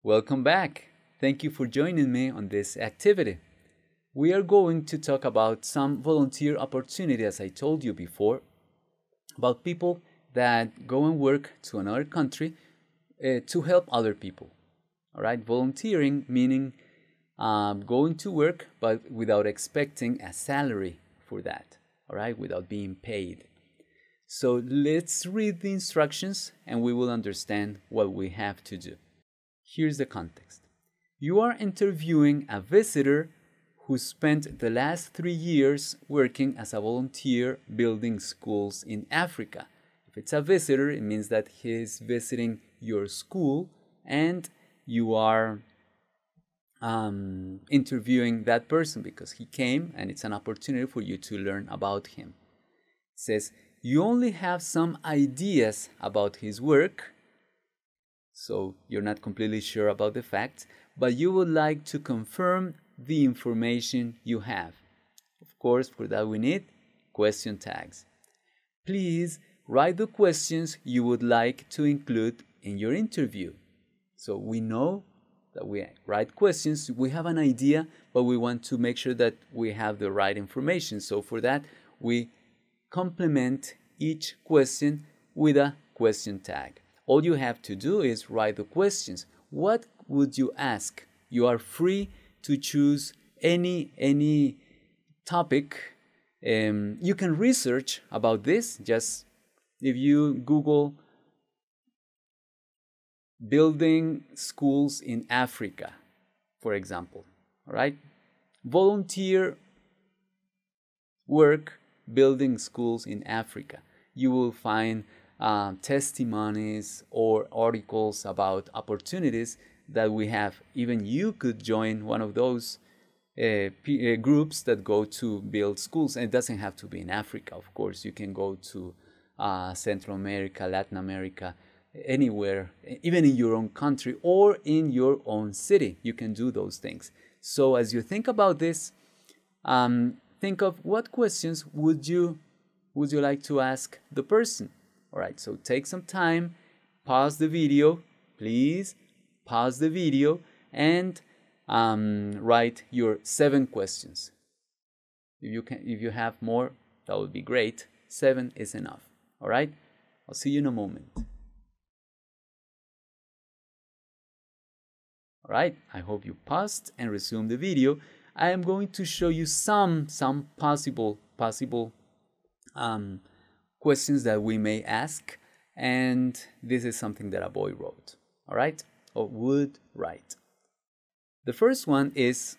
Welcome back. Thank you for joining me on this activity. We are going to talk about some volunteer opportunities, as I told you before, about people that go and work to another country to help other people. All right, volunteering meaning going to work but without expecting a salary for that. All right, without being paid. So let's read the instructions and we will understand what we have to do. Here's the context. You are interviewing a visitor who spent the last 3 years working as a volunteer building schools in Africa. If it's a visitor, it means that he is visiting your school and you are interviewing that person because he came and it's an opportunity for you to learn about him. It says, you only have some ideas about his work, so you're not completely sure about the facts, but you would like to confirm the information you have. Of course, for that we need question tags. Please write the questions you would like to include in your interview. So we know that we write questions, we have an idea, but we want to make sure that we have the right information. So for that, we complement each question with a question tag. All you have to do is write the questions. What would you ask? You are free to choose any topic. You can research about this. Just if you Google building schools in Africa, for example, all right? Volunteer work building schools in Africa. You will find testimonies or articles about opportunities that we have. Even you could join one of those groups that go to build schools. And it doesn't have to be in Africa, of course. You can go to Central America, Latin America, anywhere, even in your own country or in your own city. You can do those things. So as you think about this, think of what questions would you like to ask the person. All right, so take some time, pause the video, please, pause the video, and write your 7 questions. If you have more, that would be great. 7 is enough. All right, I'll see you in a moment. All right, I hope you paused and resumed the video. I am going to show you some possible questions that we may ask, and this is something that a boy wrote, all right, or would write. The first one is,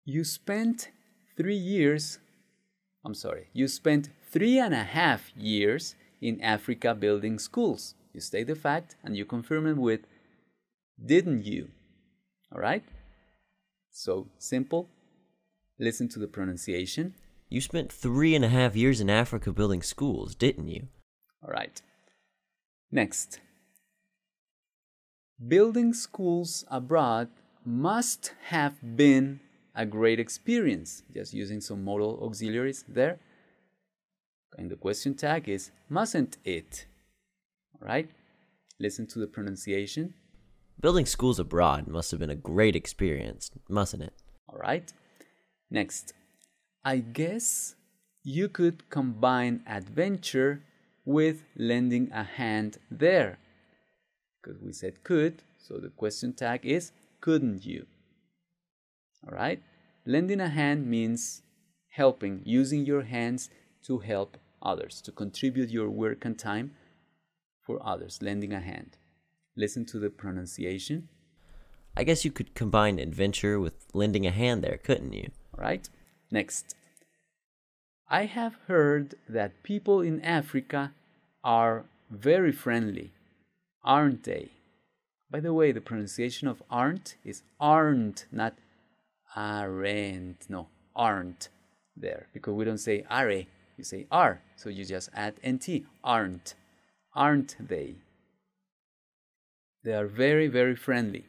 you spent 3.5 years in Africa building schools. You state the fact and you confirm it with, didn't you? All right, so simple. Listen to the pronunciation. You spent 3.5 years in Africa building schools, didn't you? All right. Next. Building schools abroad must have been a great experience. Just using some modal auxiliaries there. And the question tag is, mustn't it? All right. Listen to the pronunciation. Building schools abroad must have been a great experience, mustn't it? All right. Next. I guess you could combine adventure with lending a hand there. Because we said could, so the question tag is, couldn't you? All right? Lending a hand means helping, using your hands to help others, to contribute your work and time for others, lending a hand. Listen to the pronunciation. I guess you could combine adventure with lending a hand there, couldn't you? All right. Next. I have heard that people in Africa are very friendly, aren't they? By the way, the pronunciation of aren't is aren't, not aren't. No, aren't there, because we don't say are, you say are. So you just add nt, aren't. Aren't they? They are very, very friendly.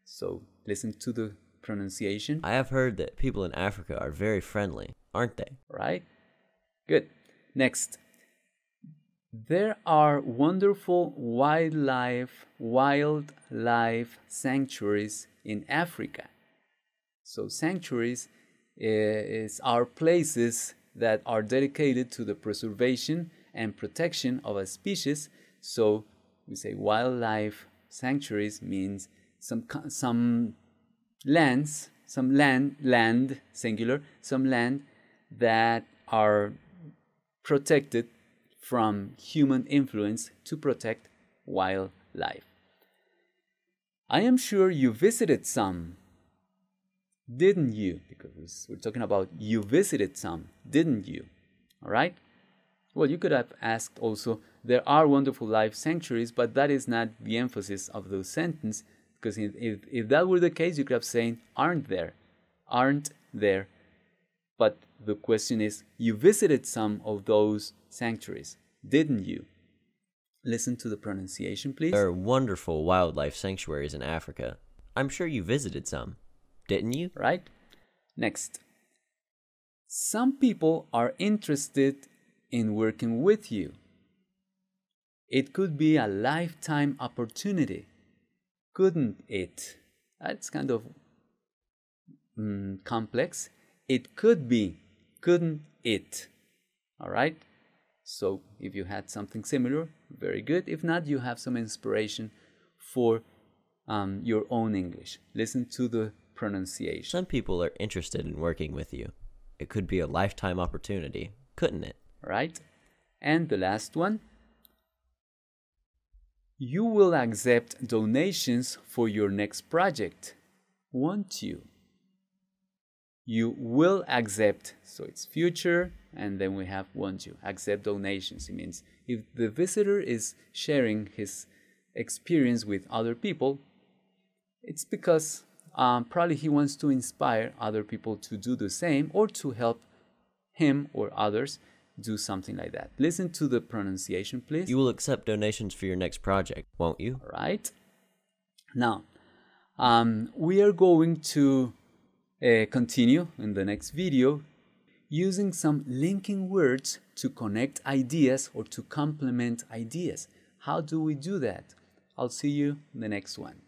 So listen to the pronunciation. I have heard that people in Africa are very friendly, aren't they? Right? Good. Next. There are wonderful wildlife sanctuaries in Africa. So sanctuaries are places that are dedicated to the preservation and protection of a species. So we say wildlife sanctuaries means some land singular, some land that are protected from human influence to protect wildlife. I am sure you visited some, didn't you? Because we're talking about you visited some, didn't you? All right? Well, you could have asked also, there are wonderful life sanctuaries, but that is not the emphasis of the sentence, because if that were the case, you could have said, aren't there? But the question is, you visited some of those sanctuaries, didn't you? Listen to the pronunciation, please. There are wonderful wildlife sanctuaries in Africa. I'm sure you visited some, didn't you? Right? Next. Some people are interested in working with you. It could be a lifetime opportunity, couldn't it? That's kind of complex. It could be, couldn't it? All right? So if you had something similar, very good. If not, you have some inspiration for your own English. Listen to the pronunciation. Some people are interested in working with you. It could be a lifetime opportunity, couldn't it? Right? And the last one. You will accept donations for your next project, won't you? You will accept, so it's future, and then we have won't you. Accept donations. It means if the visitor is sharing his experience with other people, it's because probably he wants to inspire other people to do the same or to help him or others do something like that. Listen to the pronunciation, please. You will accept donations for your next project, won't you? All right. Now, we are going to continue in the next video using some linking words to connect ideas or to complement ideas. How do we do that? I'll see you in the next one.